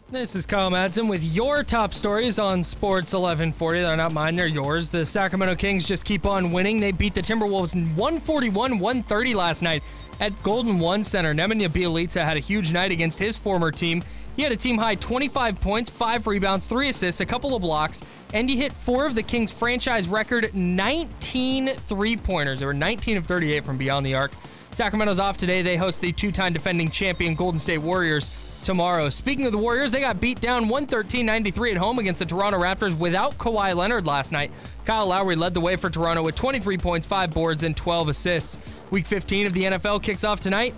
This is Kyle Madson with your top stories on Sports 1140. They're not mine, they're yours. The Sacramento Kings just keep on winning. They beat the Timberwolves 141-130 last night at Golden One Center. Nemanja Bjelica had a huge night against his former team. He had a team-high 25 points, 5 rebounds, 3 assists, a couple of blocks, and he hit 4 of the Kings' franchise record 19 three-pointers. They were 19 of 38 from beyond the arc. Sacramento's off today. They host the two-time defending champion Golden State Warriors tomorrow. Speaking of the Warriors, they got beat down 113-93 at home against the Toronto Raptors without Kawhi Leonard last night. Kyle Lowry led the way for Toronto with 23 points, 5 boards, and 12 assists. Week 15 of the NFL kicks off tonight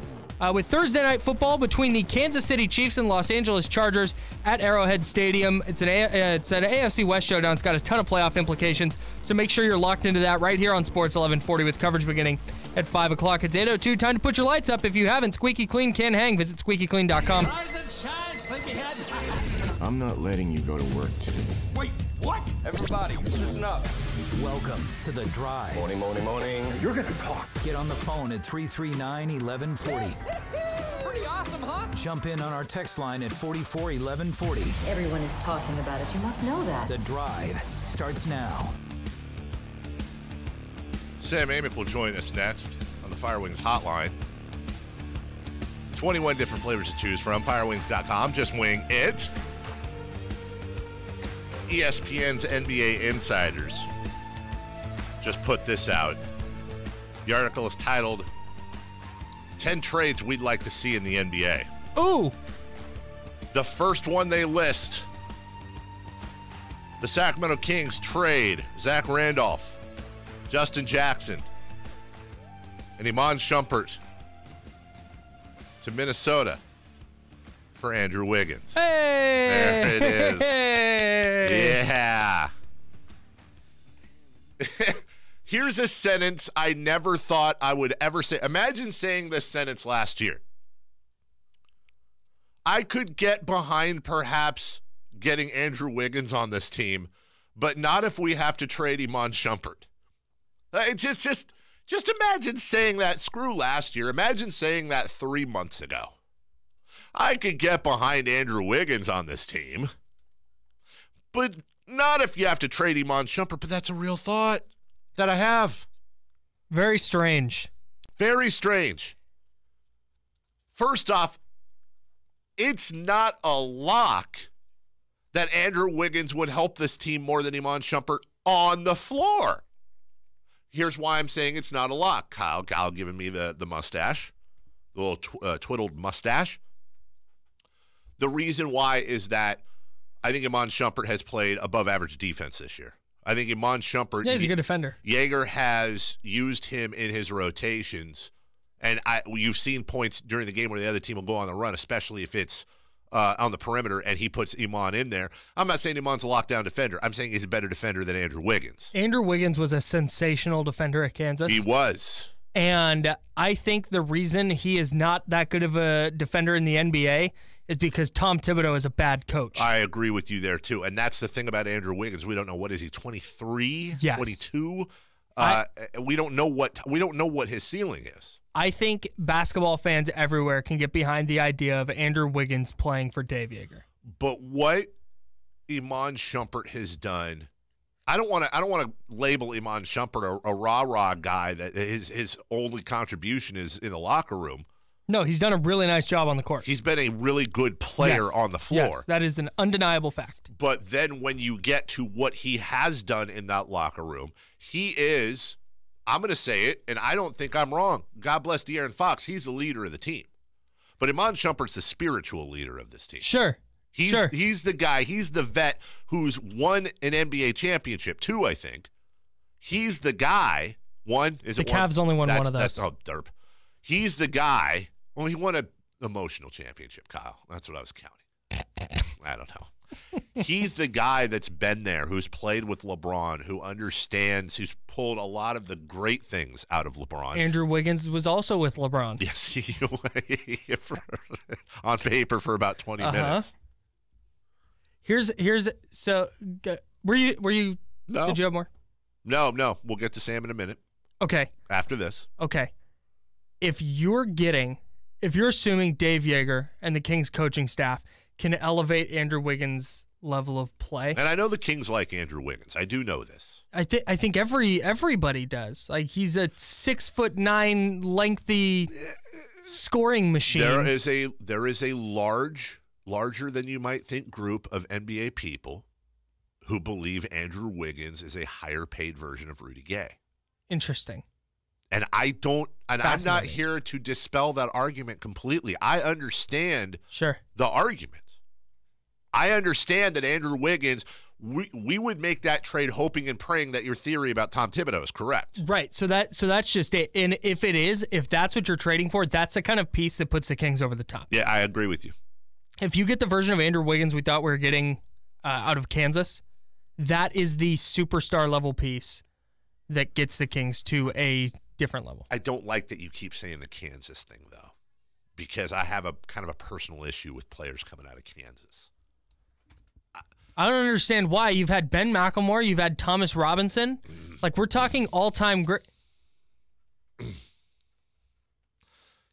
with Thursday night football between the Kansas City Chiefs and Los Angeles Chargers at Arrowhead Stadium. It's an AFC West showdown. It's got a ton of playoff implications, so make sure you're locked into that right here on Sports 1140 with coverage beginning at 5 o'clock. It's 8:02. Time to put your lights up. If you haven't, Squeaky Clean can hang. Visit squeakyclean.com. Rise and shine, sleepyhead. I'm not letting you go to work today. Wait, what? Everybody, listen up. Welcome to The Drive. Morning, morning, morning. You're gonna talk. Get on the phone at 339-1140. Pretty awesome, huh? Jump in on our text line at 441140. Everyone is talking about it. You must know that. The Drive starts now. Sam Amick will join us next on the Firewings hotline. 21 different flavors to choose from. Firewings.com. Just wing it. ESPN's NBA Insiders just put this out. The article is titled 10 Trades We'd Like to See in the NBA. Ooh! The first one they list, the Sacramento Kings trade Zach Randolph, Justin Jackson, and Iman Shumpert to Minnesota for Andrew Wiggins. Hey! There it is. Hey! Yeah. Here's a sentence I never thought I would ever say. Imagine saying this sentence last year. I could get behind perhaps getting Andrew Wiggins on this team, but not if we have to trade Iman Shumpert. It's just imagine saying that. Screw last year. Imagine saying that 3 months ago. I could get behind Andrew Wiggins on this team, but not if you have to trade Iman Shumpert. But that's a real thought that I have. Very strange. Very strange. First off, it's not a lock that Andrew Wiggins would help this team more than Iman Shumpert on the floor. Here's why I'm saying it's not a lock. Kyle giving me the mustache, the little twiddled mustache. The reason why is that I think Iman Shumpert has played above average defense this year. I think Iman Shumpert, Yeah, he's a good defender. Jaeger has used him in his rotations, and you've seen points during the game where the other team will go on the run, especially if it's on the perimeter, and he puts Iman in there. I'm not saying Iman's a lockdown defender. I'm saying he's a better defender than Andrew Wiggins. Andrew Wiggins was a sensational defender at Kansas. He was. And I think the reason he is not that good of a defender in the NBA is because Tom Thibodeau is a bad coach. I agree with you there, too. And that's the thing about Andrew Wiggins. We don't know, what is he, 23? Yes. 22? We don't know what his ceiling is. I think basketball fans everywhere can get behind the idea of Andrew Wiggins playing for Dave Jaeger. But what Iman Shumpert has done, I don't want to label Iman Shumpert a rah-rah guy that his only contribution is in the locker room. No, he's done a really nice job on the court. He's been a really good player on the floor. Yes, that is an undeniable fact. But then when you get to what he has done in that locker room, he is, I'm going to say it, and I don't think I'm wrong. God bless De'Aaron Fox. He's the leader of the team. But Iman Shumpert's the spiritual leader of this team. Sure. He's the guy. He's the vet who's won an NBA championship, 2, I think. He's the guy. 1? Is the it Cavs one? only won one of those. Derp. He's the guy. Well, he won an emotional championship, Kyle. That's what I was counting. I don't know. He's the guy that's been there, who's played with LeBron, who understands, who's pulled a lot of the great things out of LeBron. Andrew Wiggins was also with LeBron. Yes, on paper for about 20 minutes. Were you? No. Did you have more? No. We'll get to Sam in a minute. Okay. After this. Okay. If you're assuming Dave Jaeger and the Kings coaching staff can elevate Andrew Wiggins' level of play. And I know the Kings like Andrew Wiggins. I do know this. I think everybody does. Like, he's a 6'9" lengthy scoring machine. There is a larger than you might think group of NBA people who believe Andrew Wiggins is a higher paid version of Rudy Gay. Interesting. And I'm not here to dispel that argument completely. I understand the argument. I understand that Andrew Wiggins, we would make that trade hoping and praying that your theory about Tom Thibodeau is correct. Right. So that's just it. And if that's what you're trading for, that's the kind of piece that puts the Kings over the top. Yeah, I agree with you. If you get the version of Andrew Wiggins we thought we were getting out of Kansas, that is the superstar level piece that gets the Kings to a different level. I don't like that you keep saying the Kansas thing, though, because I have a kind of a personal issue with players coming out of Kansas. I don't understand why. You've had Ben McLemore, you've had Thomas Robinson. Like, we're talking all-time great.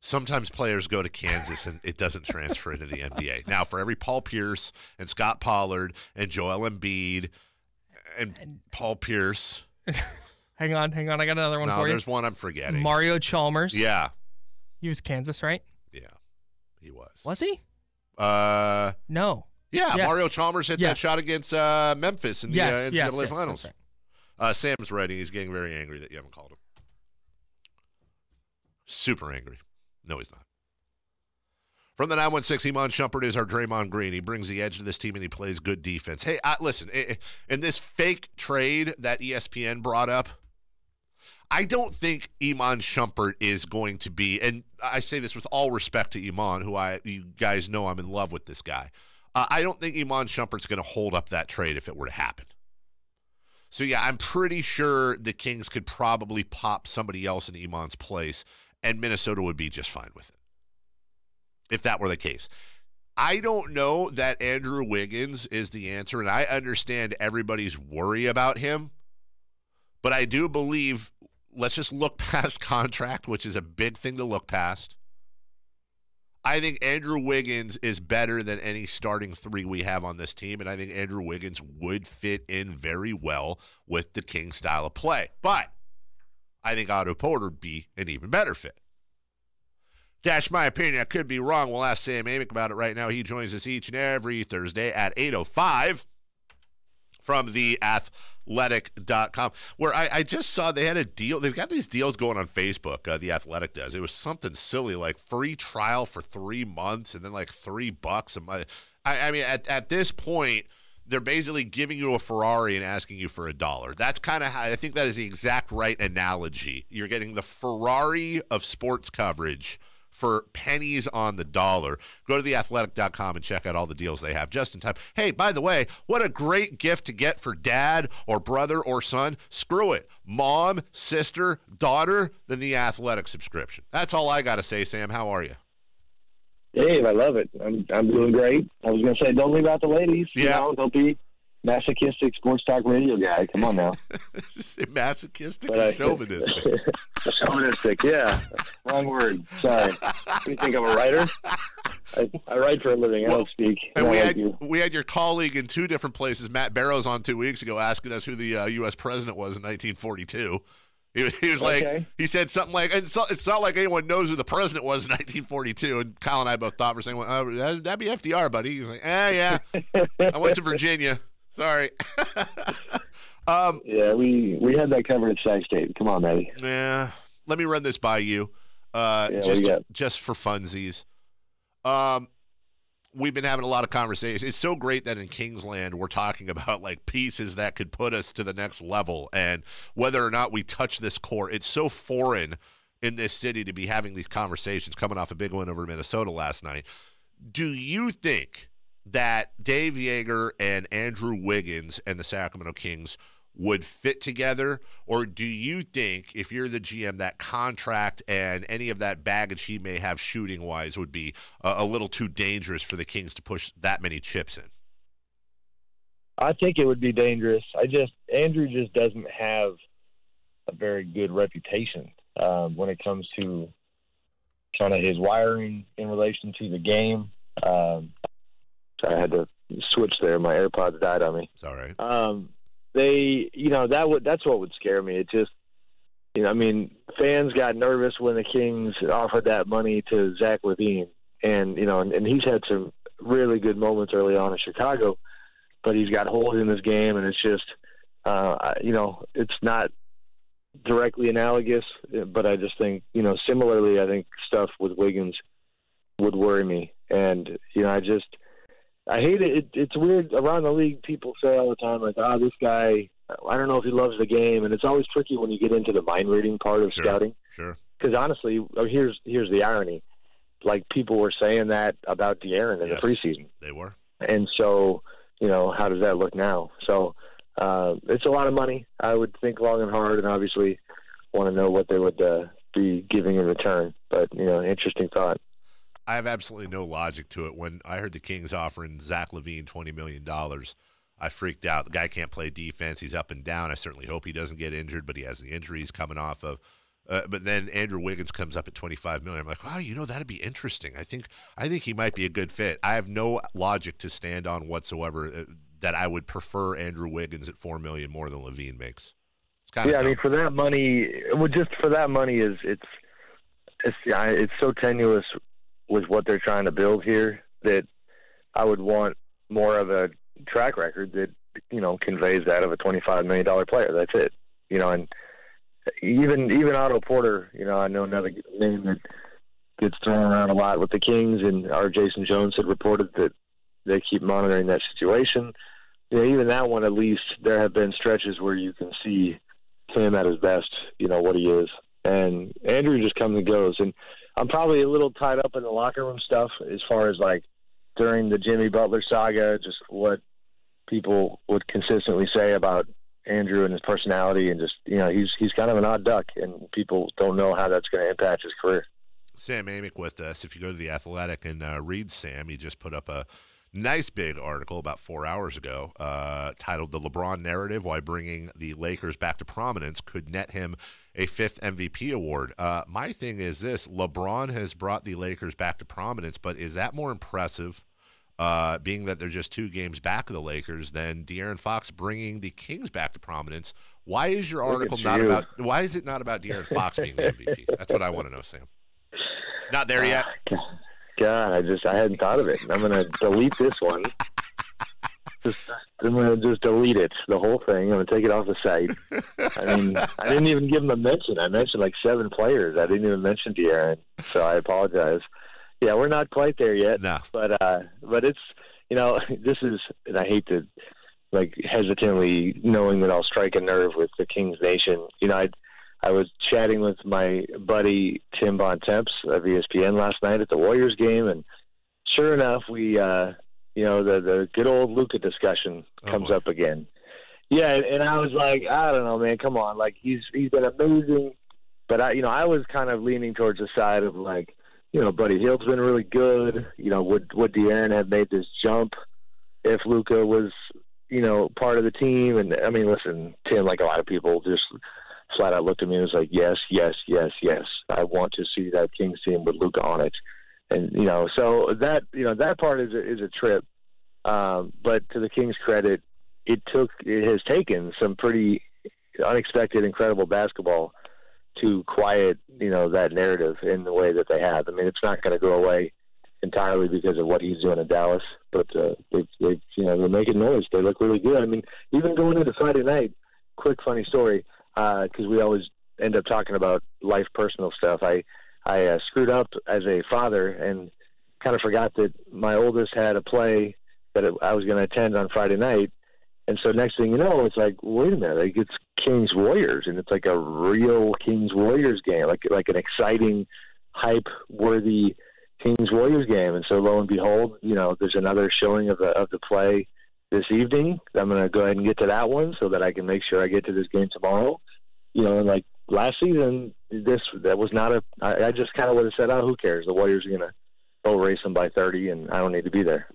Sometimes players go to Kansas and it doesn't transfer into the NBA. Now, for every Paul Pierce and Scott Pollard and Joel Embiid and Paul Pierce. Hang on. I got another one for you. No, there's one I'm forgetting. Mario Chalmers. Yeah. He was Kansas, right? Yeah, he was. Was he? No. Yeah, yes. Mario Chalmers hit that shot against Memphis in the NCAA Finals. That's right. Sam's writing. He's getting very angry that you haven't called him. Super angry. No, he's not. From the 916, Iman Shumpert is our Draymond Green. He brings the edge to this team, and he plays good defense. Hey, listen, in this fake trade that ESPN brought up, I don't think Iman Shumpert is going to be, and I say this with all respect to Iman, you guys know I'm in love with this guy. I don't think Iman Shumpert's going to hold up that trade if it were to happen. So, yeah, I'm pretty sure the Kings could probably pop somebody else in Iman's place, and Minnesota would be just fine with it, if that were the case. I don't know that Andrew Wiggins is the answer, and I understand everybody's worry about him, but I do believe, let's just look past contract, which is a big thing to look past. I think Andrew Wiggins is better than any starting three we have on this team, and I think Andrew Wiggins would fit in very well with the Kings style of play. But I think Otto Porter would be an even better fit. That's my opinion. I could be wrong. We'll ask Sam Amick about it right now. He joins us each and every Thursday at 8:05 from theathletic.com, where I just saw they had a deal. They've got these deals going on Facebook, The Athletic does. It was something silly, like free trial for 3 months and then like $3 a month. I mean, at this point, they're basically giving you a Ferrari and asking you for $1. That's kind of how, I think that is the exact right analogy. You're getting the Ferrari of sports coverage for pennies on the dollar. Go to theathletic.com and check out all the deals they have just in time. Hey, by the way, what a great gift to get for dad or brother or son. Screw it. Mom, sister, daughter, then the Athletic subscription. That's all I got to say, Sam. How are you? Dave, I love it. I'm doing great. I was going to say, don't leave out the ladies. Yeah. Don't be masochistic sports talk radio guy. Come on now. Masochistic or chauvinistic? Chauvinistic, yeah. Wrong word. Sorry. What do you think, I'm a writer? I write for a living. I don't speak. And we had your colleague in two different places, Matt Barrows, on 2 weeks ago asking us who the U.S. president was in 1942. He was like, he said something like, it's not like anyone knows who the president was in 1942. And Kyle and I both thought for saying, well, that'd be FDR, buddy. He's like, yeah. I went to Virginia. Sorry. Yeah, we had that covered at Sac State. Come on, Matty. Yeah. Let me run this by you. Just for funsies. We've been having a lot of conversations. It's so great that in Kingsland we're talking about like pieces that could put us to the next level and whether or not we touch this core. It's so foreign in this city to be having these conversations coming off a big win over Minnesota last night. Do you think that Dave Yeager and Andrew Wiggins and the Sacramento Kings would fit together? Or do you think, if you're the GM, that contract and any of that baggage he may have shooting-wise would be a little too dangerous for the Kings to push that many chips in? I think it would be dangerous. Andrew just doesn't have a very good reputation when it comes to kind of his wiring in relation to the game. I had to switch there. My AirPods died on me. It's all right. That's what would scare me. It just, fans got nervous when the Kings offered that money to Zach LaVine, and he's had some really good moments early on in Chicago, but he's got holes in his game, and it's just, it's not directly analogous, but I just think, similarly, I think stuff with Wiggins would worry me, and I hate it. It's weird around the league. People say all the time, like, this guy, I don't know if he loves the game. And it's always tricky when you get into the mind reading part of scouting. Sure. Because honestly, here's the irony. Like, people were saying that about De'Aaron in the preseason. They were. And so, how does that look now? So it's a lot of money. I would think long and hard, and obviously want to know what they would be giving in return. But, interesting thought. I have absolutely no logic to it. When I heard the Kings offering Zach LaVine $20 million, I freaked out. The guy can't play defense. He's up and down. I certainly hope he doesn't get injured, but he has the injuries coming off of. But then Andrew Wiggins comes up at $25 million. I'm like, wow, that'd be interesting. I think he might be a good fit. I have no logic to stand on whatsoever that I would prefer Andrew Wiggins at $4 million more than LaVine makes. It's kind of dumb. For that money, it's so tenuous with what they're trying to build here that I would want more of a track record that, conveys that of a $25 million player. That's it. And even Otto Porter, I know another name that gets thrown around a lot with the Kings, and our Jason Jones had reported that they keep monitoring that situation. Even that one, at least, there have been stretches where you can see him at his best, what he is. And Andrew just comes and goes. And I'm probably a little tied up in the locker room stuff as far as, like, during the Jimmy Butler saga, just what people would consistently say about Andrew and his personality, and just, he's kind of an odd duck, and people don't know how that's going to impact his career. Sam Amick with us. If you go to The Athletic and read Sam, he just put up a nice big article about 4 hours ago titled "The LeBron Narrative: Why Bringing the Lakers Back to Prominence Could Net Him a 5th MVP award." My thing is this: LeBron has brought the Lakers back to prominence, but is that more impressive, being that they're just 2 games back of the Lakers, than De'Aaron Fox bringing the Kings back to prominence? Why is your article why is it not about De'Aaron Fox being the MVP? That's what I want to know, Sam. Not there yet. God, I hadn't thought of it. I'm going to delete this one. I'm going to just delete it, the whole thing. I'm going to take it off the site. I didn't even give him a mention. I mentioned like 7 players. I didn't even mention De'Aaron, so I apologize. Yeah, we're not quite there yet. No. But it's, this is, and I hate to, like, hesitantly knowing that I'll strike a nerve with the Kings Nation. I was chatting with my buddy Tim Bontemps of ESPN last night at the Warriors game, and sure enough, we, the good old Luka discussion comes up again. Yeah, and I was like, I don't know, man, come on, like he's been amazing, but I was kind of leaning towards the side of, like, Buddy Hield's been really good. Would De'Aaron have made this jump if Luka was, part of the team? And listen, Tim, like a lot of people, just flat out looked at me and was like, yes, yes, yes, yes. I want to see that Kings team with Luka on it. And, so that part is a trip. But to the Kings' credit, it has taken some pretty unexpected, incredible basketball to quiet, that narrative in the way that they have. It's not going to go away entirely because of what he's doing in Dallas, but they're making noise. They look really good. Even going into Friday night, quick funny story, because we always end up talking about life, personal stuff. I screwed up as a father and kind of forgot that my oldest had a play that I was going to attend on Friday night. And so next thing you know, it's like, wait a minute, like, it's Kings Warriors, and it's like a real Kings Warriors game, like an exciting, hype-worthy Kings Warriors game. And so lo and behold, there's another showing of the play this evening. I'm going to go ahead and get to that one so that I can make sure I get to this game tomorrow. And like last season, that was not I just kind of would have said, who cares? The Warriors are going to race them by 30, and I don't need to be there.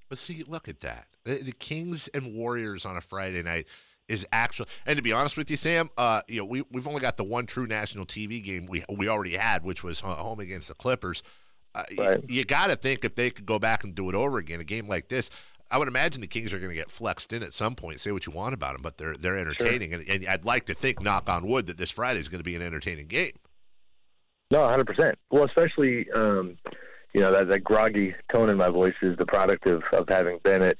But see, look at that. The Kings and Warriors on a Friday night is actually, and to be honest with you, Sam, we've only got the one true national TV game we already had, which was home against the Clippers. Right. You got to think if they could go back and do it over again, a game like this, I would imagine the Kings are going to get flexed in at some point. Say what you want about them, but they're entertaining, and I'd like to think, knock on wood, that this Friday is going to be an entertaining game. No, 100%. Well, especially that groggy tone in my voice is the product of having been at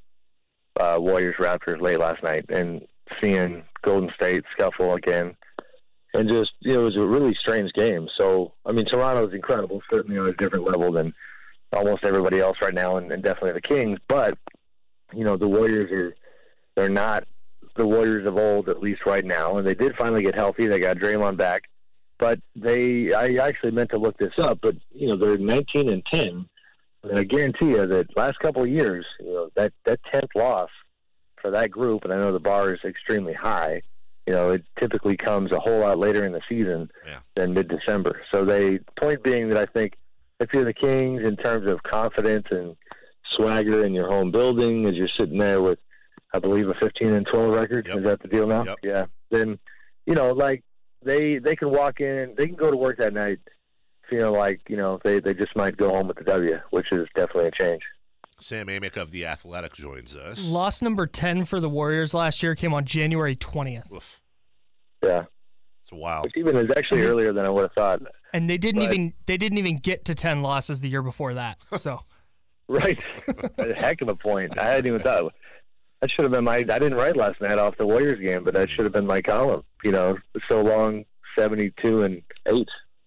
Warriors Raptors late last night and seeing Golden State scuffle again. And just, it was a really strange game. So, I mean, Toronto is incredible, certainly on a different level than almost everybody else right now, and definitely the Kings. But, the Warriors they're not the Warriors of old, at least right now. And they did finally get healthy. They got Draymond back. But I actually meant to look this up, but, they're 19-10. And I guarantee you that last couple of years, that 10th loss for that group, and I know the bar is extremely high, it typically comes a whole lot later in the season than mid-December. So point being that I think if you're the Kings in terms of confidence and swagger in your home building, as you're sitting there with, I believe, a 15-12 record, is that the deal now? Yep. Yeah. Then, they can walk in, they can go to work that night feeling like, they just might go home with the W, which is definitely a change. Sam Amick of The Athletic joins us. Loss number 10 for the Warriors last year came on January 20th. Oof. Yeah. It's wild. Which even is actually earlier than I would have thought. And they didn't even get to 10 losses the year before that. So right. A heck of a point. I hadn't even thought. That should have been I didn't write last night off the Warriors game, but that should have been my column. So long, 72-8.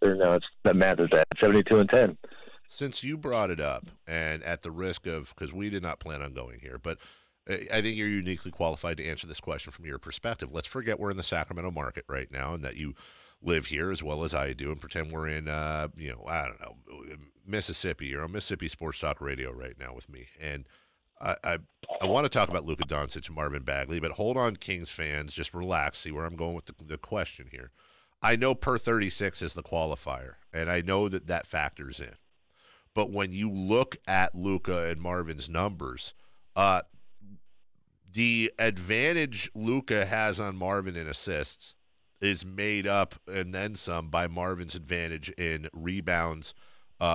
Or no, that math is that 72-10. Since you brought it up, and at the risk of, because we did not plan on going here, but I think you're uniquely qualified to answer this question from your perspective. Let's forget we're in the Sacramento market right now and that you live here as well as I do, and pretend we're in, I don't know, Mississippi. You're on Mississippi Sports Talk Radio right now with me. And I want to talk about Luka Doncic and Marvin Bagley, but hold on, Kings fans. Just relax. See where I'm going with the question here. I know per 36 is the qualifier, and I know that factors in. But when you look at Luka and Marvin's numbers, the advantage Luka has on Marvin in assists is made up and then some by Marvin's advantage in rebounds,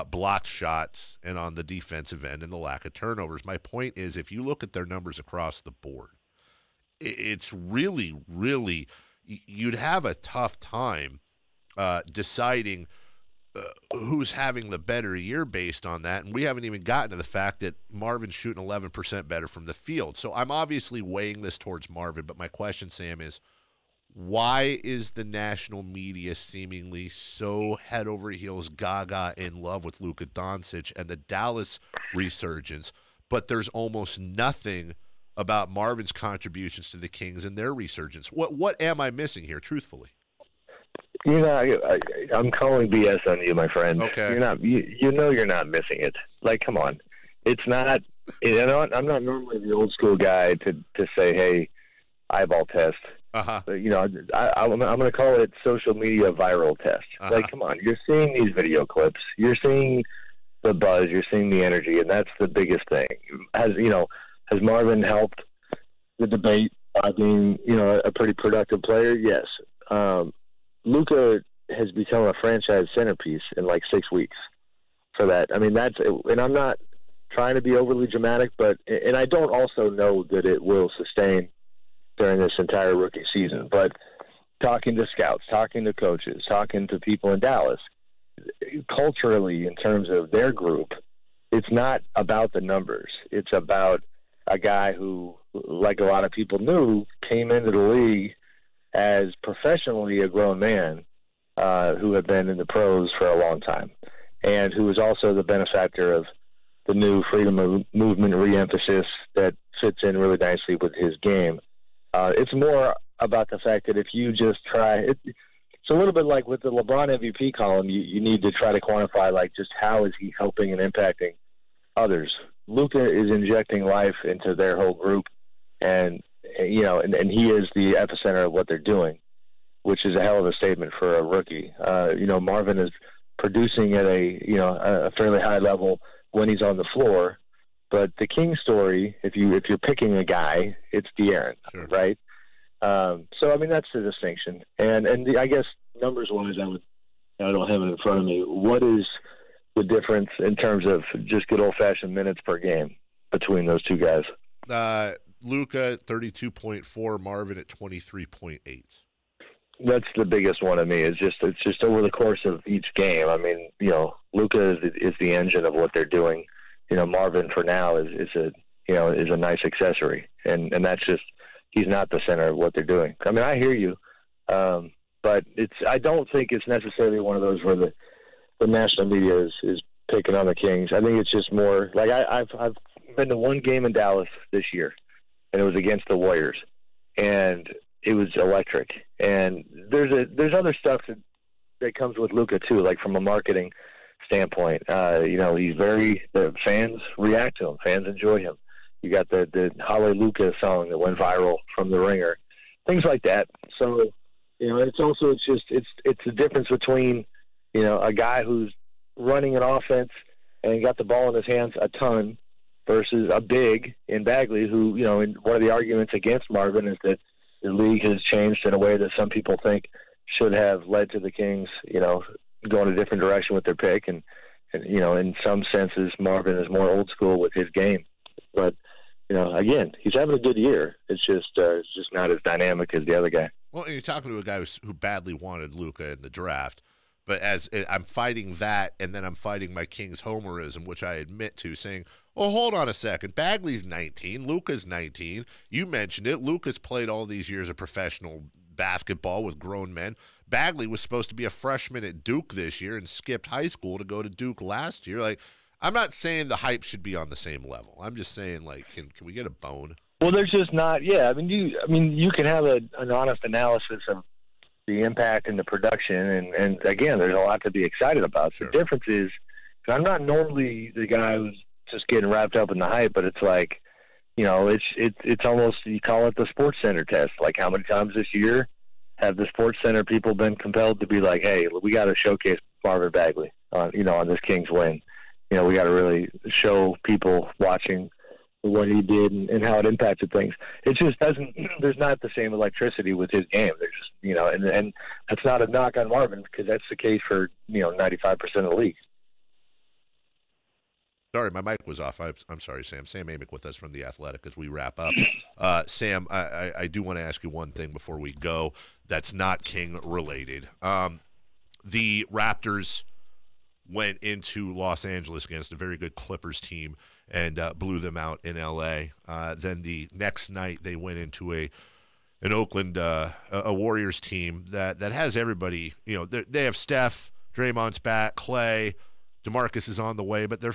blocked shots, and on the defensive end and the lack of turnovers. My point is, if you look at their numbers across the board, it's really, really, you'd have a tough time deciding who's having the better year based on that. And we haven't even gotten to the fact that Marvin's shooting 11% better from the field. So I'm obviously weighing this towards Marvin, but my question, Sam, is why is the national media seemingly so head over heels gaga in love with Luka Doncic and the Dallas resurgence, but there's almost nothing about Marvin's contributions to the Kings and their resurgence? What am I missing here, truthfully? I'm calling BS on you, my friend. Okay. You're not. You're not missing it. Like, come on. It's not. I'm not normally the old school guy to say, "Hey, eyeball test." But, I'm going to call it social media viral test. Like, come on. You're seeing these video clips. You're seeing the buzz. You're seeing the energy, and that's the biggest thing. Has Marvin helped the debate by being, a pretty productive player? Yes. Luka has become a franchise centerpiece in like 6 weeks for that. I mean, and I'm not trying to be overly dramatic, and I don't also know that it will sustain during this entire rookie season, but talking to scouts, talking to coaches, talking to people in Dallas, culturally in terms of their group, it's not about the numbers. It's about a guy who, like a lot of people knew, came into the league as professionally a grown man who had been in the pros for a long time, and who was also the benefactor of the new freedom movement re-emphasis that fits in really nicely with his game. It's more about the fact that if you just try, it's a little bit like with the LeBron MVP column, you need to try to quantify like just how is he helping and impacting others. Luka is injecting life into their whole group, and he is the epicenter of what they're doing, which is a hell of a statement for a rookie. Marvin is producing at a fairly high level when he's on the floor, but the King story, if you're picking a guy, it's De'Aaron, sure. Right? So I mean that's the distinction, and I guess numbers wise, I don't have it in front of me. What is the difference in terms of just good old-fashioned minutes per game between those two guys? Luka at 32.4, Marvin at 23.8. That's the biggest one to me. It's just over the course of each game. I mean, Luka is the engine of what they're doing. Marvin for now is a nice accessory, and that's just he's not the center of what they're doing. I mean, I hear you, but I don't think it's necessarily one of those where the national media is picking on the Kings. I think it's just more like I've been to one game in Dallas this year, and it was against the Warriors, and it was electric. And there's other stuff that comes with Luka too, like from a marketing standpoint. The fans react to him. Fans enjoy him. You got the Hallelujah song that went viral from The Ringer, things like that. So, it's the difference between, a guy who's running an offense and got the ball in his hands a ton versus a big in Bagley who, and one of the arguments against Marvin is that the league has changed in a way that some people think should have led to the Kings, going a different direction with their pick. And in some senses, Marvin is more old school with his game. But, again, he's having a good year. It's just not as dynamic as the other guy. Well, and you're talking to a guy who badly wanted Luka in the draft. But as I'm fighting that, and then I'm fighting my Kings homerism, which I admit to, saying, "Oh, hold on a second. Bagley's 19. Luka's 19. You mentioned it. Luka's played all these years of professional basketball with grown men. Bagley was supposed to be a freshman at Duke this year and skipped high school to go to Duke last year. Like, I'm not saying the hype should be on the same level. I'm just saying, like, can we get a bone? Well, there's just not. Yeah, I mean, you can have an honest analysis of the impact and the production, and again, there's a lot to be excited about. Sure. The difference is, I'm not normally the guy who's just getting wrapped up in the hype, but it's like, it's almost, you call it the Sports Center test. Like, how many times this year have the Sports Center people been compelled to be like, hey, we got to showcase Marvin Bagley on this Kings win. We got to really show people watching what he did and how it impacted things. It just doesn't. There's not the same electricity with his game. There's just and that's not a knock on Marvin because that's the case for 95% of the league. Sorry, my mic was off. I'm sorry, Sam. Sam Amick with us from The Athletic as we wrap up. Sam, I do want to ask you one thing before we go that's not King related. The Raptors went into Los Angeles against a very good Clippers team and blew them out in L.A. Then the next night they went into an Oakland a Warriors team that has everybody. They have Steph, Draymond's back, Clay, DeMarcus is on the way, but they're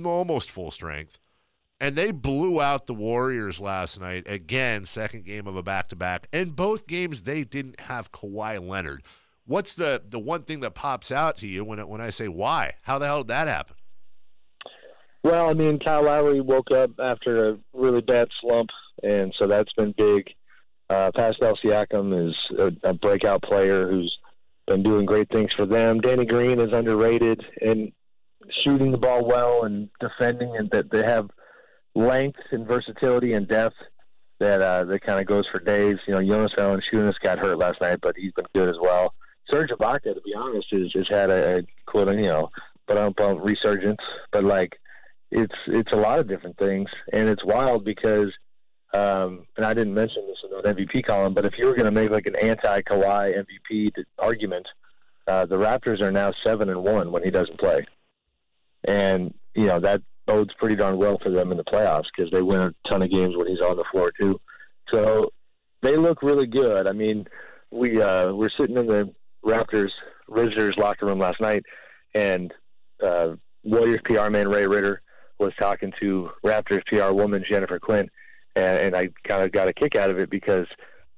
almost full strength. And they blew out the Warriors last night. Again, second game of a back-to-back. And both games they didn't have Kawhi Leonard. What's the one thing that pops out to you when I say why? How the hell did that happen? Well, I mean, Kyle Lowry woke up after a really bad slump, and so that's been big. Pascal Siakam is a breakout player who's been doing great things for them. Danny Green is underrated and shooting the ball well and defending, and that they have length and versatility and depth that kind of goes for days. Jonas Valanciunas got hurt last night, but he's been good as well. Serge Ibaka, to be honest, has had a resurgence, but like it's a lot of different things, and it's wild because and I didn't mention this in the MVP column, but if you were going to make like an anti-Kawhi MVP argument, the Raptors are now 7-1 when he doesn't play, and that bodes pretty darn well for them in the playoffs because they win a ton of games when he's on the floor too. So they look really good. I mean, we're sitting in the Raptors visitors locker room last night, and Warriors PR man Ray Ritter was talking to Raptors PR woman Jennifer Quinn, and I kind of got a kick out of it because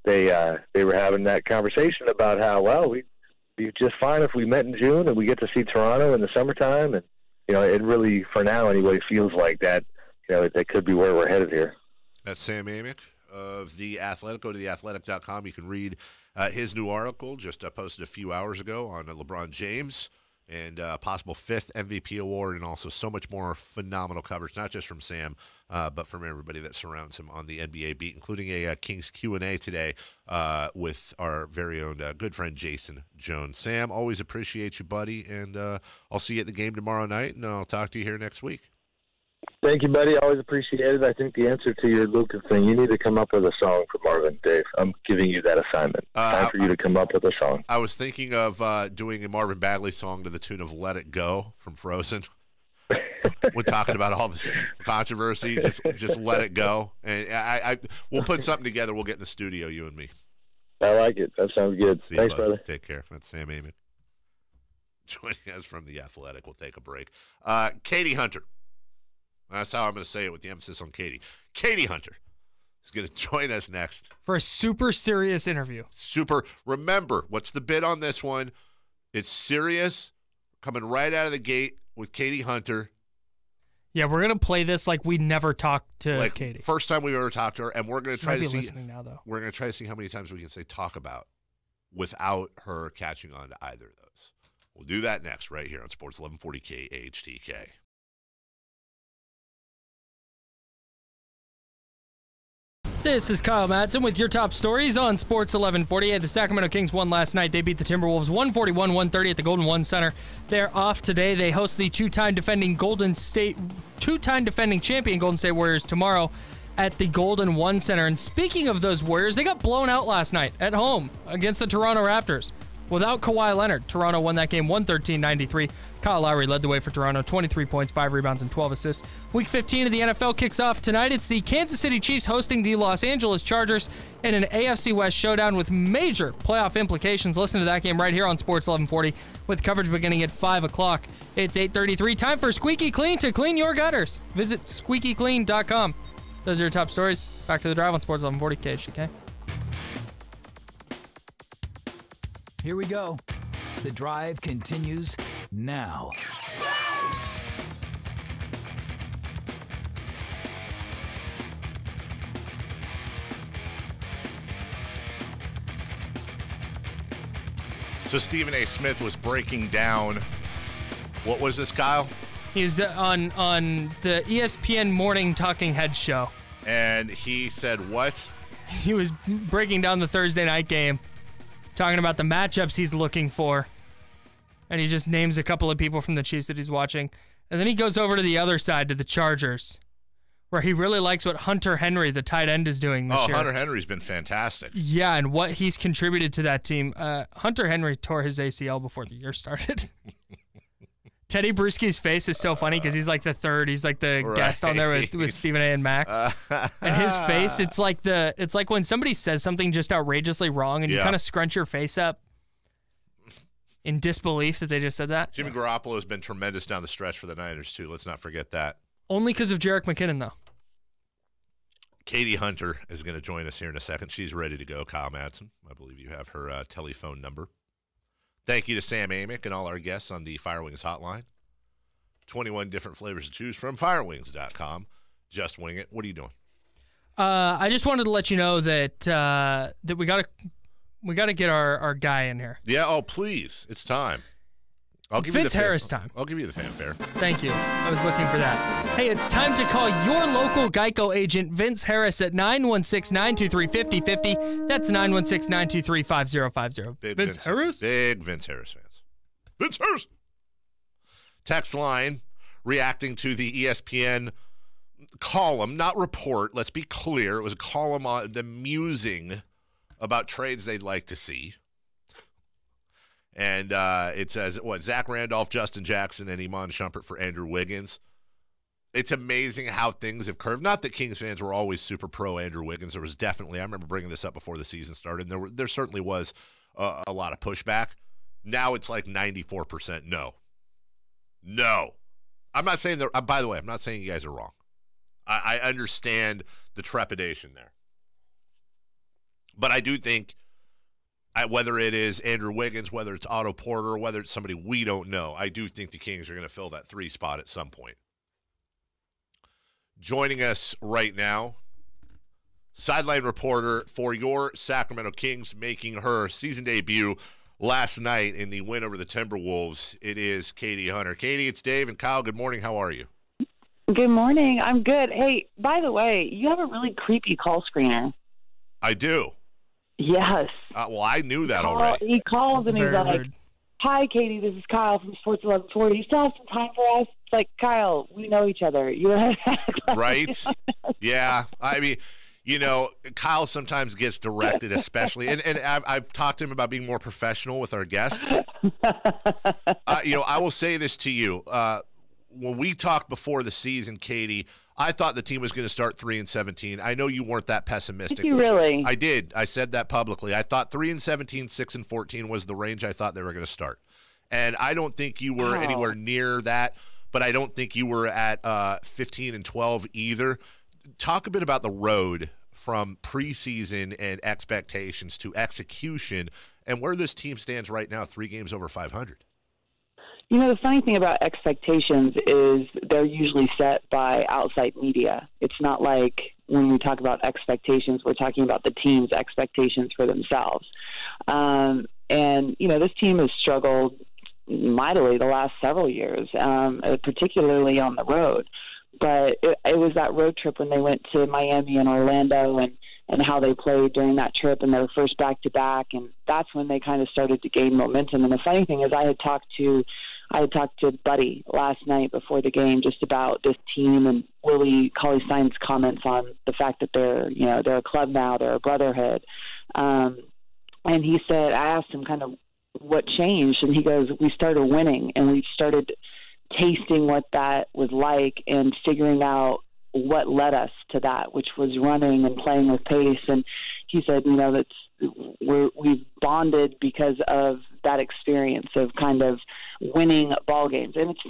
they were having that conversation about how, well, we'd be just fine if we met in June and we get to see Toronto in the summertime, and it really, for now anyway, feels like that. That could be where we're headed here. That's Sam Amick of The Athletic. Go to theathletic.com. You can read his new article, just posted a few hours ago on LeBron James and possible 5th MVP award, and also so much more phenomenal coverage, not just from Sam, but from everybody that surrounds him on the NBA beat, including a Kings Q&A today with our very own good friend Jason Jones. Sam, always appreciate you, buddy, and I'll see you at the game tomorrow night, and I'll talk to you here next week. Thank you, buddy. Always appreciate it. I think the answer to your Lucas thing, you need to come up with a song for Marvin, Dave. I'm giving you that assignment. Time for you to come up with a song. I was thinking of doing a Marvin Bagley song to the tune of Let It Go from Frozen. When talking about all this controversy, just let it go. And we'll put something together. We'll get in the studio, you and me. I like it. That sounds good. See Thanks, you, brother. Take care. That's Sam Amick. Joining us from The Athletic. We'll take a break. Kayte Hunter. That's how I'm going to say it with the emphasis on Katie. Kayte Hunter is going to join us next. For a super serious interview. Remember, what's the bid on this one? It's serious, coming right out of the gate with Kayte Hunter. Yeah, we're going to play this like we never talked to Kayte. First time we've ever talked to her, and we're going to try to see. Listening now, though. We're going to try to see how many times we can say talk about without her catching on to either of those. We'll do that next right here on Sports 1140 KHTK. This is Kyle Madson with your top stories on Sports 1140. The Sacramento Kings won last night. They beat the Timberwolves 141-130 at the Golden One Center. They're off today. They host the two-time defending champion Golden State Warriors tomorrow at the Golden One Center. And speaking of those Warriors, they got blown out last night at home against the Toronto Raptors. Without Kawhi Leonard, Toronto won that game 113-93. Kyle Lowry led the way for Toronto, 23 points, 5 rebounds, and 12 assists. Week 15 of the NFL kicks off tonight. It's the Kansas City Chiefs hosting the Los Angeles Chargers in an AFC West showdown with major playoff implications. Listen to that game right here on Sports 1140 with coverage beginning at 5 o'clock. It's 8:33. Time for Squeaky Clean to clean your gutters. Visit squeakyclean.com. Those are your top stories. Back to the drive on Sports 1140 KHTK. Here we go. The drive continues now. So Stephen A. Smith was breaking down. What was this, Kyle? He was on the ESPN Morning Talking Heads show. And he said what? He was breaking down the Thursday night game, talking about the matchups he's looking for. And he just names a couple of people from the Chiefs that he's watching. And then he goes over to the other side, to the Chargers, where he really likes what Hunter Henry, the tight end, is doing this year. Hunter Henry's been fantastic. Yeah, and what he's contributed to that team. Hunter Henry tore his ACL before the year started. Teddy Bruschi's face is so funny because he's like the third. He's like the guest on there with Stephen A. and Max. And his face, it's like when somebody says something just outrageously wrong and you kind of scrunch your face up in disbelief that they just said that. Jimmy Garoppolo has been tremendous down the stretch for the Niners, too. Let's not forget that. Only because of Jerick McKinnon, though. Kayte Hunter is going to join us here in a second. She's ready to go. Kyle Madson, I believe you have her telephone number. Thank you to Sam Amick and all our guests on the Firewings hotline. 21 different flavors to choose from. Firewings.com. Just wing it. What are you doing? I just wanted to let you know that that we got to get our guy in here. Yeah. Oh, please. It's time. It's Vince Harris time. I'll give you the fanfare. Thank you. I was looking for that. Hey, it's time to call your local Geico agent, Vince Harris, at 916-923-5050. That's 916-923-5050. Vince Harris? Big Vince Harris fans. Vince Harris! Text line reacting to the ESPN column, not report. Let's be clear. It was a column on the musing about trades they'd like to see. And it says, Zach Randolph, Justin Jackson, and Iman Shumpert for Andrew Wiggins. It's amazing how things have curved. Not that Kings fans were always super pro Andrew Wiggins. There was definitely, I remember bringing this up before the season started, and there certainly was a lot of pushback. Now it's like 94% no. No. I'm not saying that, by the way, I'm not saying you guys are wrong. I understand the trepidation there. But I do think, whether it is Andrew Wiggins, whether it's Otto Porter, whether it's somebody we don't know, I do think the Kings are going to fill that 3 spot at some point. Joining us right now, sideline reporter for your Sacramento Kings, making her season debut last night in the win over the Timberwolves. It is Kayte Hunter. Kayte, it's Dave and Kyle. Good morning. How are you? Good morning. I'm good. Hey, by the way, you have a really creepy call screener. I do. Yes. Well, I knew that already. He calls and he's like, rude. "Hi, Kayte. This is Kyle from Sports 1140. You still have some time for us?" It's like, Kyle, we know each other. Right? Yeah. I mean, Kyle sometimes gets directed, especially, and I've talked to him about being more professional with our guests. I will say this to you. When we talked before the season, Kayte, I thought the team was going to start 3-17. I know you weren't that pessimistic. Did you really? I did. I said that publicly. I thought 3-17, 6-14 was the range I thought they were going to start. And I don't think you were anywhere near that, but I don't think you were at 15-12 either. Talk a bit about the road from preseason and expectations to execution and where this team stands right now, 3 games over 500. The funny thing about expectations is they're usually set by outside media. It's not like when we talk about expectations, we're talking about the team's expectations for themselves. This team has struggled mightily the last several years, particularly on the road. But it was that road trip when they went to Miami and Orlando and how they played during that trip and their first back-to-back, and that's when they kind of started to gain momentum. And the funny thing is I had talked to Buddy last night before the game just about this team and Willie Cauley-Stein's comments on the fact that they're a club now, they're a brotherhood. And he said, I asked him kind of what changed, and he goes, we started winning, and we started tasting what that was like and figuring out what led us to that, which was running and playing with pace. And he said, we've bonded because of that experience of kind of winning ball games. And it's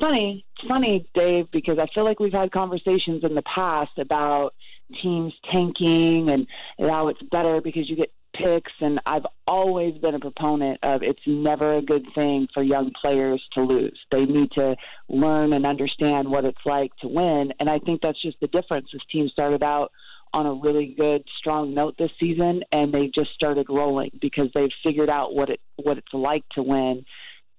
funny, Dave, because I feel like we've had conversations in the past about teams tanking and how it's better because you get picks, and I've always been a proponent of it's never a good thing for young players to lose. They need to learn and understand what it's like to win, and I think that's just the difference. This team started out on a really good, strong note this season, and they just started rolling because they've figured out what it's like to win,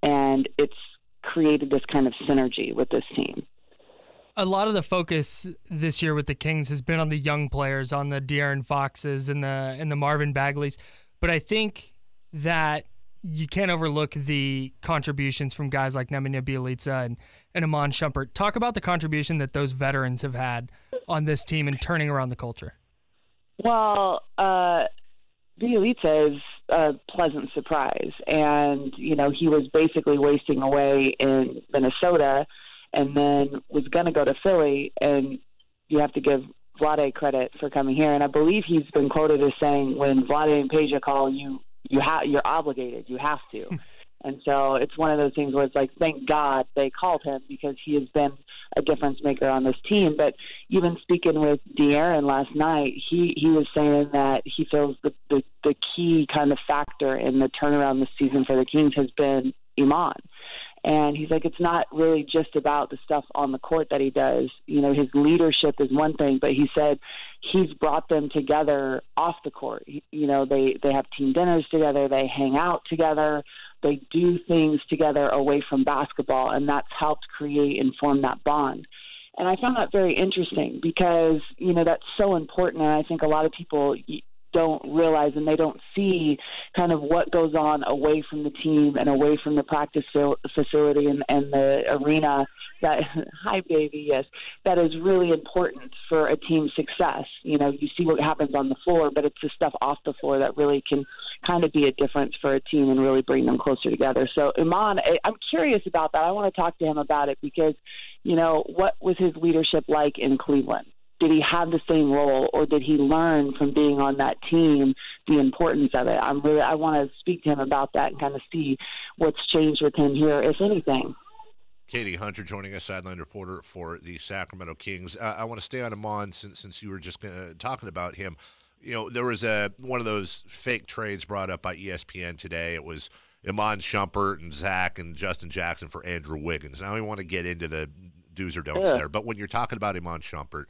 and it's created this kind of synergy with this team. A lot of the focus this year with the Kings has been on the young players, on the De'Aaron Foxes and the Marvin Bagleys. But I think that you can't overlook the contributions from guys like Nemanja Bjelica and Iman Shumpert. Talk about the contribution that those veterans have had on this team and turning around the culture. Well, Bjelica is a pleasant surprise. And, he was basically wasting away in Minnesota and then was going to go to Philly, and you have to give Vlade credit for coming here. And I believe he's been quoted as saying, when Vlade and Peja call, you're obligated, you have to. And so it's one of those things where it's like, thank God they called him because he has been a difference maker on this team. But even speaking with De'Aaron last night, he was saying that he feels the key kind of factor in the turnaround this season for the Kings has been Iman. And he's like, it's not really just about the stuff on the court that he does. His leadership is one thing, but he said he's brought them together off the court. They have team dinners together. They hang out together. They do things together away from basketball, and that's helped create and form that bond. And I found that very interesting because, that's so important. And I think a lot of people don't realize and they don't see kind of what goes on away from the team and away from the practice facility and the arena that, hi baby, yes, that is really important for a team's success. You see what happens on the floor, but it's the stuff off the floor that really can kind of be a difference for a team and really bring them closer together. So Iman, I'm curious about that. I want to talk to him about it because, what was his leadership like in Cleveland? Did he have the same role, or did he learn from being on that team the importance of it? I want to speak to him about that and kind of see what's changed with him here, if anything. Kayte Hunter joining us, sideline reporter for the Sacramento Kings. I want to stay on Iman since you were just talking about him. There was one of those fake trades brought up by ESPN today. It was Iman Shumpert and Zach and Justin Jackson for Andrew Wiggins. Now we want to get into the do's or don'ts there, but when you're talking about Iman Shumpert,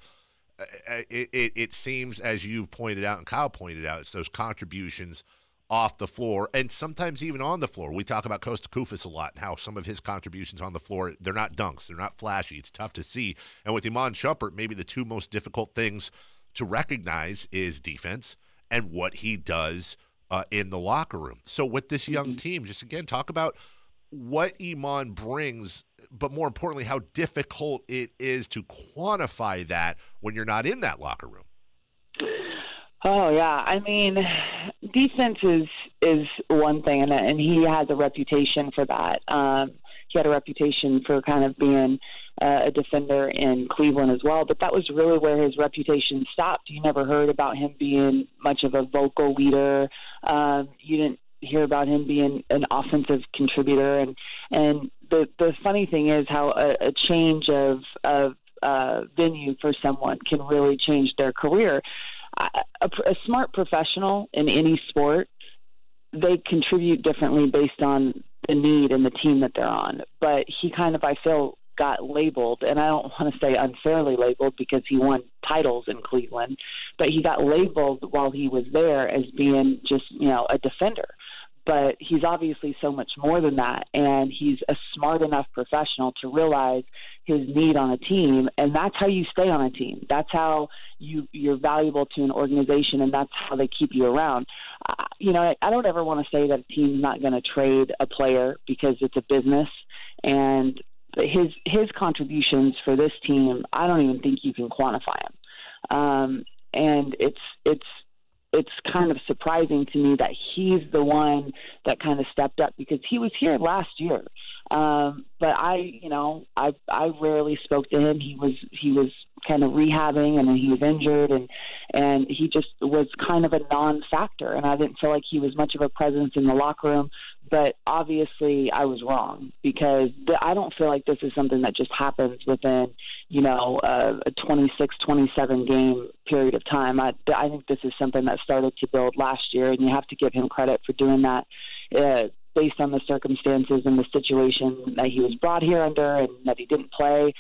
it seems, as you've pointed out and Kyle pointed out, it's those contributions off the floor, and sometimes even on the floor. We talk about Kosta Koufos a lot and how some of his contributions on the floor, they're not dunks, they're not flashy, it's tough to see. And with Iman Shumpert, maybe the two most difficult things to recognize is defense and what he does in the locker room. So with this young team, just again, talk about what Iman brings, but more importantly, how difficult it is to quantify that when you're not in that locker room. Oh yeah, I mean, defense is one thing, and he has a reputation for that. He had a reputation for kind of being a defender in Cleveland as well, but that was really where his reputation stopped. You never heard about him being much of a vocal leader. You didn't hear about him being an offensive contributor, and the funny thing is how a change of venue for someone can really change their career. A smart professional in any sport, they contribute differently based on the need and the team that they're on. But he kind of, I feel, got labeled, and I don't want to say unfairly labeled because he won titles in Cleveland, but he got labeled while he was there as being just, a defender. But he's obviously so much more than that, and he's a smart enough professional to realize his need on a team, and that's how you stay on a team. That's how you're valuable to an organization, and that's how they keep you around. I don't ever want to say that a team's not going to trade a player because it's a business, and his contributions for this team, I don't even think you can quantify them. And it's kind of surprising to me that he's the one that kind of stepped up because he was here last year. But I rarely spoke to him. He was kind of rehabbing, and then he was injured, and he just was kind of a non-factor. And I didn't feel like he was much of a presence in the locker room. But obviously, I was wrong because I don't feel like this is something that just happens within, a 26, 27 game period of time. I think this is something that started to build last year, and you have to give him credit for doing that based on the circumstances and the situation that he was brought here under and that he didn't play.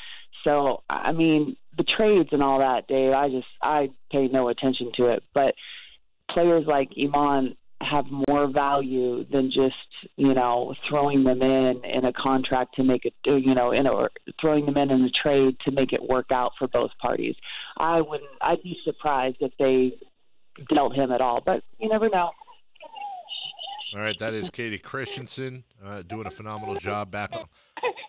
So, I mean, the trades and all that, Dave, I pay no attention to it. But players like Iman have more value than just, throwing them in a contract to make it, or throwing them in a trade to make it work out for both parties. I'd be surprised if they dealt him at all, but you never know. All right, that is Kayte Christensen doing a phenomenal job back on.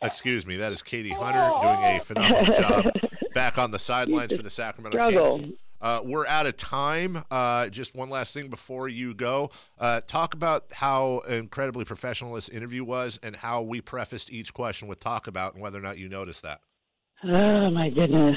Excuse me, that is Kayte Hunter doing a phenomenal job back on the sidelines for the Sacramento Kings. We're out of time. Just one last thing before you go. Talk about how incredibly professional this interview was and how we prefaced each question with talk about and whether or not you noticed that. Oh, my goodness.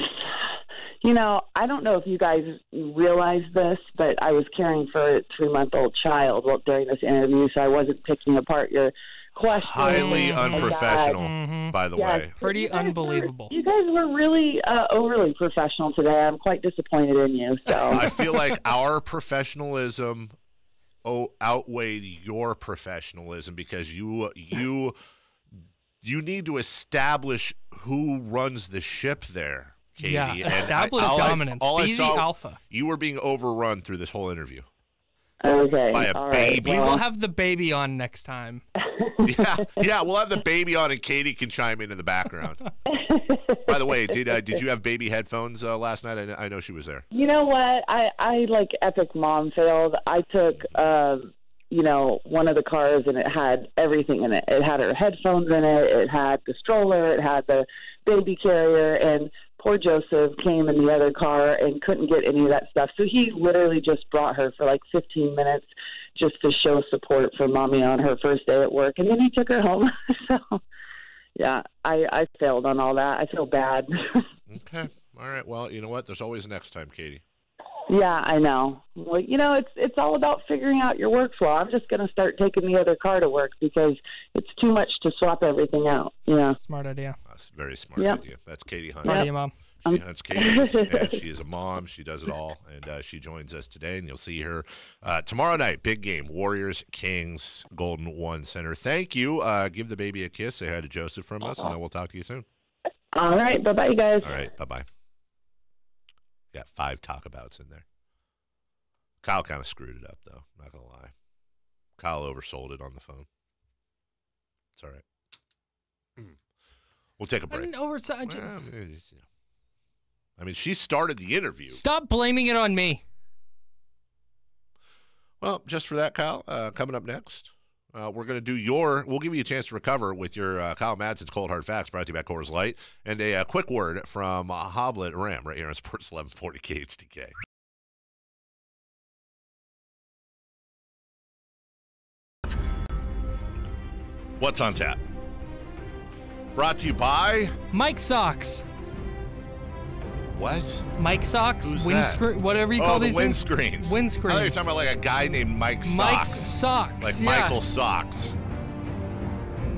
I don't know if you guys realize this, but I was caring for a 3-month-old child during this interview, so I wasn't picking apart your question. Highly unprofessional, by the way. Pretty unbelievable. You guys were really overly professional today. I'm quite disappointed in you. So I feel like our professionalism outweighed your professionalism because you need to establish who runs the ship there, Kayte. Yeah, establish dominance. Be the alpha. You were being overrun through this whole interview. Okay. By a baby. We will have the baby on next time. Yeah, we'll have the baby on, and Kayte can chime in the background. By the way, did you have baby headphones last night? I know she was there. You know what? I like epic mom failed. I took one of the cars, and it had everything in it. It had her headphones in it. It had the stroller. It had the baby carrier, and poor Joseph came in the other car and couldn't get any of that stuff. So he literally just brought her for like 15 minutes just to show support for mommy on her first day at work. And then he took her home. So, yeah, I failed on all that. I feel bad. Okay. All right. Well, you know what? There's always next time, Kayte. Yeah, I know. Well, it's all about figuring out your workflow. I'm just going to start taking the other car to work because it's too much to swap everything out. Yeah. Smart idea. That's a very smart idea. That's Kayte Hunter. Smart idea, Mom. She hunts cages, and she is a mom. She does it all, and she joins us today, and you'll see her tomorrow night. Big game, Warriors, Kings, Golden One Center. Thank you. Give the baby a kiss. Say hi to Joseph from us, and then we'll talk to you soon. All right. Bye-bye, you guys. All right. Bye-bye. Got 5 talkabouts in there. Kyle kind of screwed it up, though. Not going to lie. Kyle oversold it on the phone. It's all right. We'll take a break. I didn't oversell. I mean, she started the interview. Stop blaming it on me. Well, just for that, Kyle, coming up next, we're going to do we'll give you a chance to recover with your Kyle Madson's Cold Hard Facts brought to you by Coors Light, and a quick word from Hoblet Ram right here on Sports 1140 KHTK. What's on tap? Brought to you by Mike Socks. What? Mike Socks? Who's Windscreen, that? whatever you call these windscreens. Windscreens. I thought you were talking about like a guy named Mike Socks. Mike's Socks. Like yeah. Michael Socks.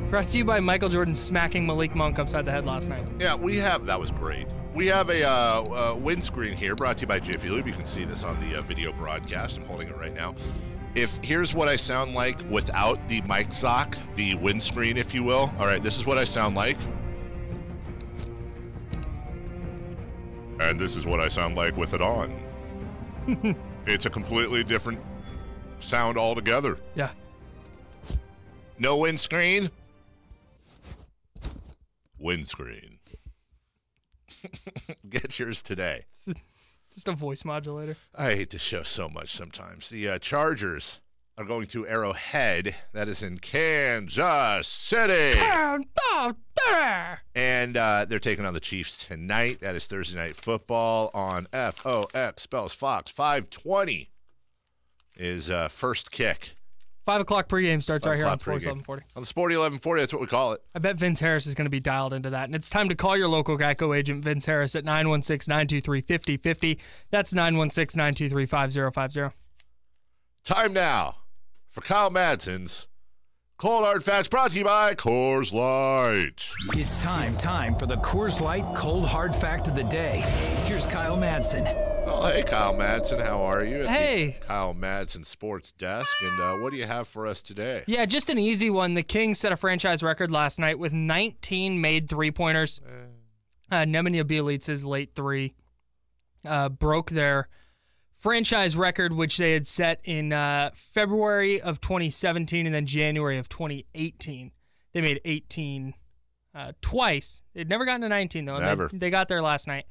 Brought to you by Michael Jordan smacking Malik Monk upside the head last night. Yeah, that was great. We have a windscreen here brought to you by Jiffy Lube. You can see this on the video broadcast. I'm holding it right now. Here's what I sound like without the mic sock, the windscreen, if you will. All right, this is what I sound like. And this is what I sound like with it on. It's a completely different sound altogether. Yeah. No windscreen. Windscreen. Get yours today. Just a voice modulator. I hate this show so much sometimes. The Chargers are going to Arrowhead. That is in Kansas City. And they're taking on the Chiefs tonight. That is Thursday Night Football on FOX, spells Fox. 5:20 is first kick. 5 o'clock pregame starts right here on Sports pregame. 1140. On the Sporty 1140, that's what we call it. I bet Vince Harris is going to be dialed into that. And it's time to call your local Geico agent, Vince Harris, at 916-923-5050. That's 916-923-5050. Time now for Kyle Madson's Cold Hard Facts, brought to you by Coors Light. It's time for the Coors Light Cold Hard Fact of the Day. Here's Kyle Madson. Oh, hey, Kyle Madson. How are you? Hey. The Kyle Madson Sports Desk. And what do you have for us today? Yeah, just an easy one. The Kings set a franchise record last night with 19 made three-pointers. Nemanja Bjelica's late three broke their franchise record, which they had set in February of 2017 and then January of 2018. They made 18 twice. They'd never gotten to 19, though. Never. They got there last night.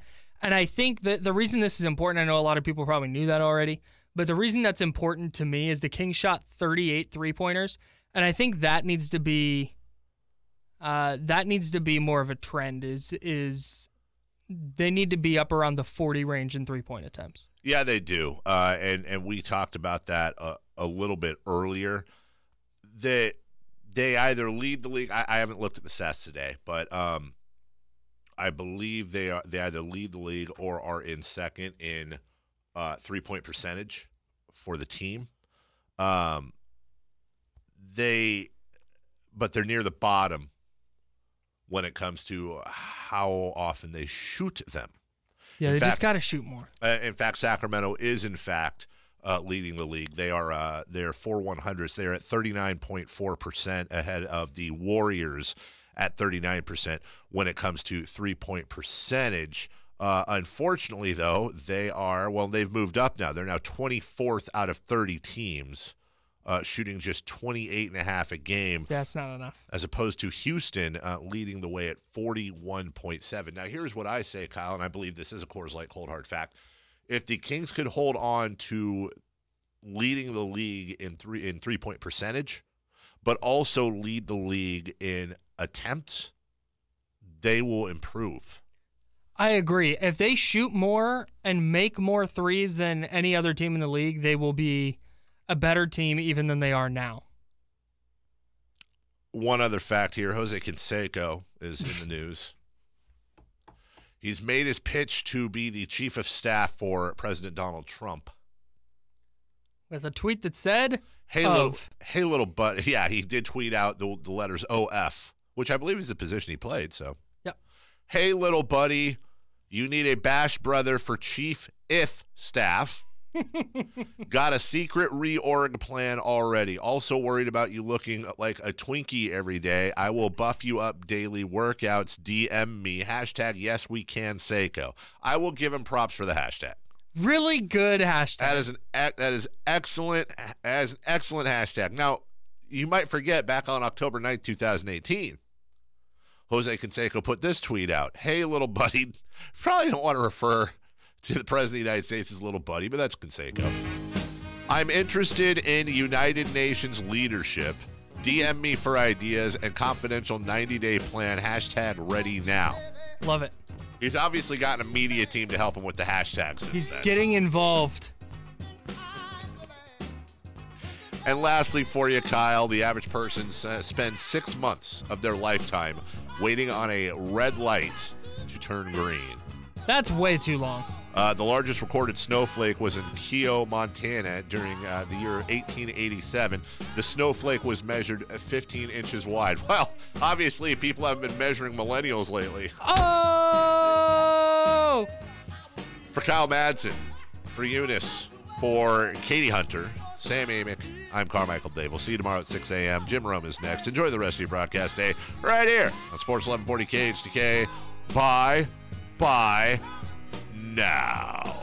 And I think that the reason this is important, I know a lot of people probably knew that already, but the reason that's important to me is the Kings shot 38 three-pointers, and I think that needs to be more of a trend. Is they need to be up around the 40 range in three-point attempts. Yeah, they do, and we talked about that a little bit earlier. They either lead the league. I haven't looked at the stats today, but I believe they either lead the league or are in second in three-point percentage for the team. But they're near the bottom when it comes to how often they shoot them. Yeah, they just got to shoot more. In fact, Sacramento is leading the league. They're 4/100s. They're at 39.4% ahead of the Warriors at 39% when it comes to three-point percentage. Unfortunately, though, they've moved up now. They're now 24th out of 30 teams, shooting just 28.5 a game. That's not enough. As opposed to Houston leading the way at 41.7. Now, here's what I say, Kyle, and I believe this is a Coors Light Cold Hard Fact. If the Kings could hold on to leading the league in three-point percentage, but also lead the league in attempts, they will improve. I agree. If they shoot more and make more threes than any other team in the league, they will be a better team even than they are now. One other fact here, Jose Canseco is in the news. He's made his pitch to be the chief of staff for President Donald Trump. With a tweet that said, hey little butt. Yeah, he did tweet out the letters OF, which I believe is the position he played. So, yep. Hey, little buddy, you need a bash brother for chief if staff. Got a secret reorg plan already. Also worried about you looking like a Twinkie every day. I will buff you up daily workouts. DM me. # yes we can Seiko. I will give him props for the hashtag. Really good hashtag. That is excellent. As an excellent hashtag. Now, you might forget back on October 9th, 2018, Jose Canseco put this tweet out. Hey, little buddy. Probably don't want to refer to the President of the United States as little buddy, but that's Canseco. I'm interested in United Nations leadership. DM me for ideas and confidential 90-day plan. Hashtag ready now. Love it. He's obviously gotten a media team to help him with the hashtags since He's then. getting involved. And lastly for you, Kyle, the average person spends 6 months of their lifetime waiting on a red light to turn green. That's way too long. The largest recorded snowflake was in Keogh, Montana during the year 1887. The snowflake was measured 15 inches wide. Well, obviously, people haven't been measuring millennials lately. Oh! For Kyle Madson, for Eunice, for Kayte Hunter, Sam Amick, I'm Carmichael Dave. We'll see you tomorrow at 6 a.m. Jim Rome is next. Enjoy the rest of your broadcast day right here on Sports 1140 KHTK. Bye now.